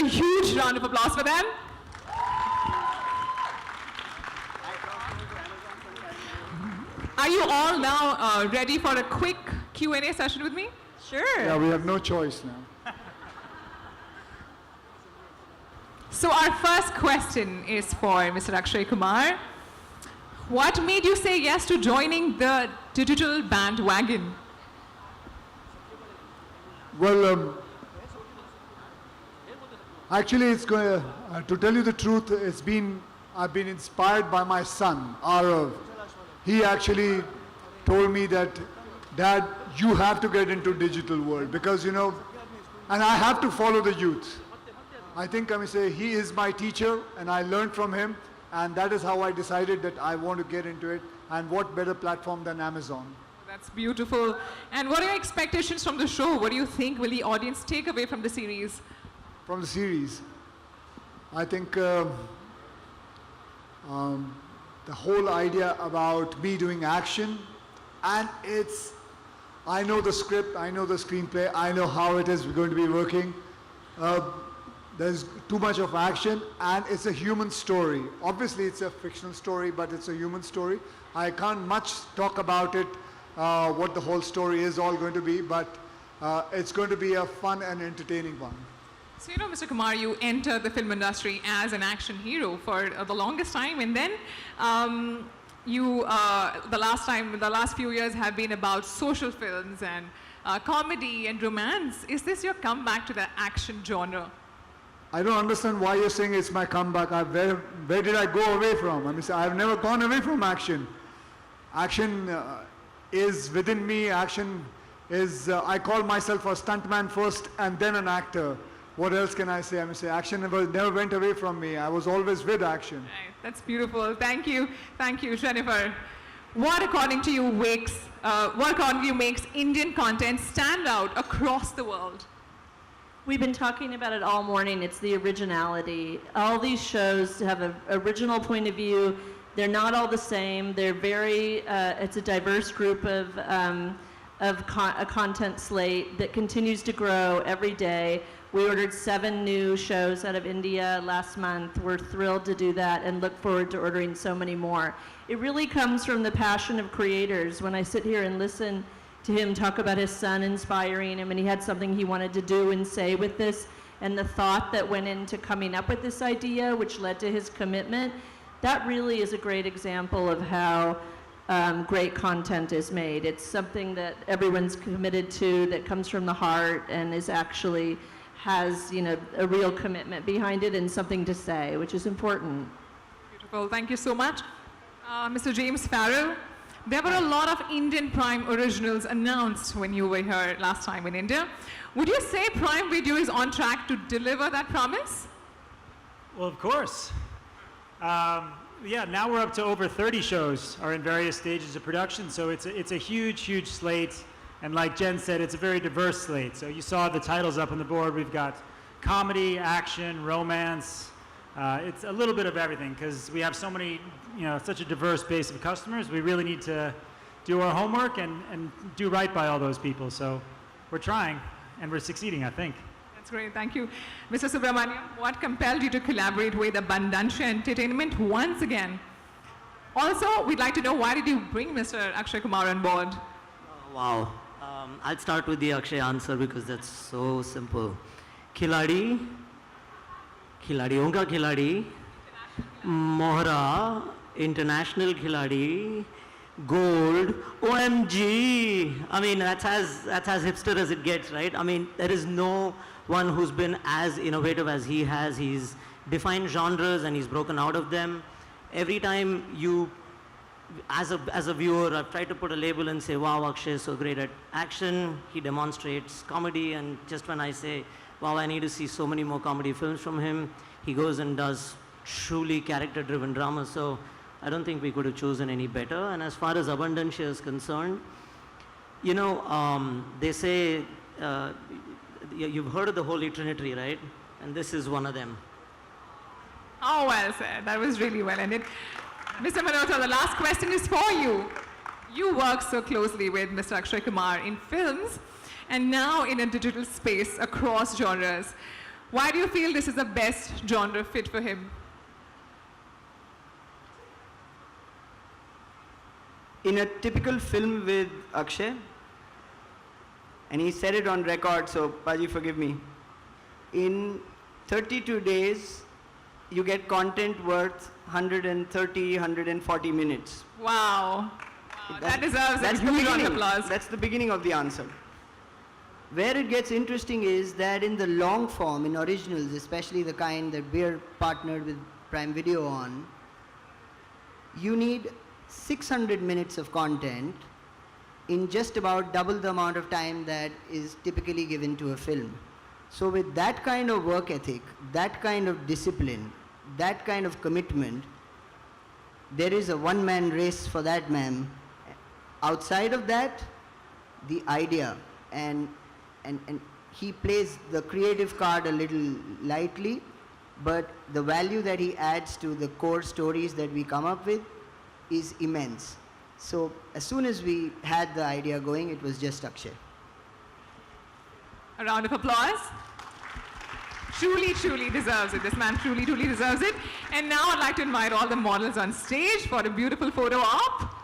huge round of applause for them. Are you all now ready for a quick Q&A session with me? Sure. Yeah, we have no choice now. So our first question is for Mr. Akshay Kumar. What made you say yes to joining the digital bandwagon? Well, actually, it's going to tell you the truth. I've been inspired by my son, Arav. He actually told me that, Dad, you have to get into digital world because, you know, and I have to follow the youth. I think I may say he is my teacher and I learned from him, and that is how I decided that I want to get into it. And what better platform than Amazon? That's beautiful. And what are your expectations from the show? What do you think will the audience take away from the series? From the series, I think the whole idea about me doing action, and I know the script, I know the screenplay, I know how it is going to be working. There's too much of action, and it's a human story. Obviously, it's a fictional story, but it's a human story. I can't much talk about it, what the whole story is all going to be, but it's going to be a fun and entertaining one. So, you know, Mr. Kumar, you entered the film industry as an action hero for the longest time, and then the last few years have been about social films and comedy and romance. Is this your comeback to the action genre? I don't understand why you're saying it's my comeback. Where did I go away from? I mean, I've never gone away from action. Action is within me. Action is, I call myself a stuntman first and then an actor. What else can I say? I mean, action never went away from me. I was always with action. Right. That's beautiful. Thank you, Jennifer. What according to you makes Indian content stand out across the world? We've been talking about it all morning. It's the originality. All these shows have an original point of view. They're not all the same. They're very, it's a diverse group of a content slate that continues to grow every day. We ordered 7 new shows out of India last month. We're thrilled to do that and look forward to ordering so many more. It really comes from the passion of creators. When I sit here and listen to him talk about his son inspiring him, and he had something he wanted to do and say with this, and the thought that went into coming up with this idea, which led to his commitment, that really is a great example of how great content is made. It's something that everyone's committed to, that comes from the heart, and is actually has, you know, a real commitment behind it and something to say, which is important. Beautiful. Thank you so much. Mr. James Farrell, there were a lot of Indian Prime originals announced when you were here last time in India. Would you say Prime Video is on track to deliver that promise? Well, of course. Yeah, now we're up to over 30 shows are in various stages of production, so it's a huge, huge slate. And like Jen said, it's a very diverse slate. So you saw the titles up on the board. We've got comedy, action, romance. It's a little bit of everything because we have so many, you know, such a diverse base of customers. We really need to do our homework and do right by all those people. So we're trying and we're succeeding, I think. That's great. Thank you. Mr. Subramaniam, what compelled you to collaborate with Abundancia Entertainment once again? Also, we'd like to know, why did you bring Mr. Akshay Kumar on board? Wow. I'll start with the Akshay answer because that's so simple. Khiladi, Khiladiyon ka Khiladi, Mohra, International Khiladi, Gold, OMG. I mean, that's as hipster as it gets, right? I mean, there is no one who's been as innovative as he has. He's defined genres and he's broken out of them. Every time you, as a viewer, I've tried to put a label and say, wow, Akshay is so great at action. He demonstrates comedy, and just when I say, wow, I need to see so many more comedy films from him, he goes and does truly character-driven drama. So I don't think we could have chosen any better. And as far as Abundancia is concerned, you know, they say, you've heard of the Holy Trinity, right? And this is one of them. Oh, well said. That was really well ended. Mr. Malhotra, the last question is for you. You work so closely with Mr. Akshay Kumar in films and now in a digital space across genres. Why do you feel this is the best genre fit for him? In a typical film with Akshay, and he said it on record, so Paji forgive me, in 32 days, you get content worth 130, 140 minutes. Wow. That deserves a That's the huge round of beginning. applause. That's the beginning of the answer. Where it gets interesting is that in the long form, in originals, especially the kind that we're partnered with Prime Video on, you need 600 minutes of content in just about double the amount of time that is typically given to a film. So with that kind of work ethic, that kind of discipline, that kind of commitment, there is a one-man race for that, ma'am. Outside of that, the idea, and he plays the creative card a little lightly, but the value that he adds to the core stories that we come up with is immense. So as soon as we had the idea going, it was just Akshay. A round of applause. Truly, truly deserves it. This man truly, truly deserves it. And now I'd like to invite all the models on stage for a beautiful photo op.